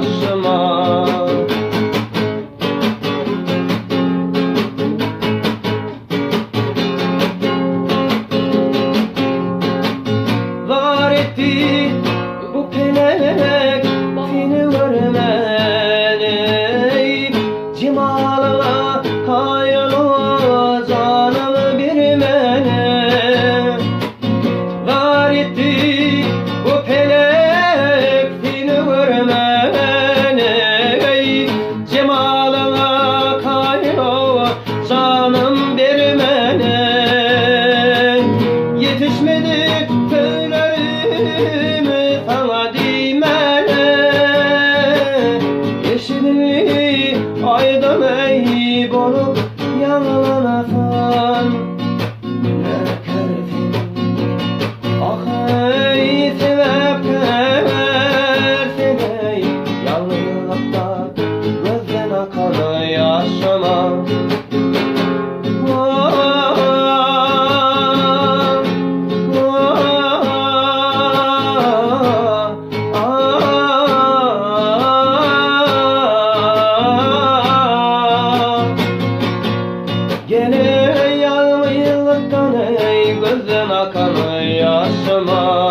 yaşıma. Var etti bu pelek seni görmeni, cemalına hayal o canım bir mene. Var etti bu pelek seni görmeni, cemalına hayal o canım bir mene. Yetişmedi söylerimi sana dimene, yeşilli aydan ey bolup yanlanasın. Ne kersin ah ey sebepler seni, yalnızlıkta gözden akan yaşıma. Gene yalnızlıktan ey gözden akan yaşıma.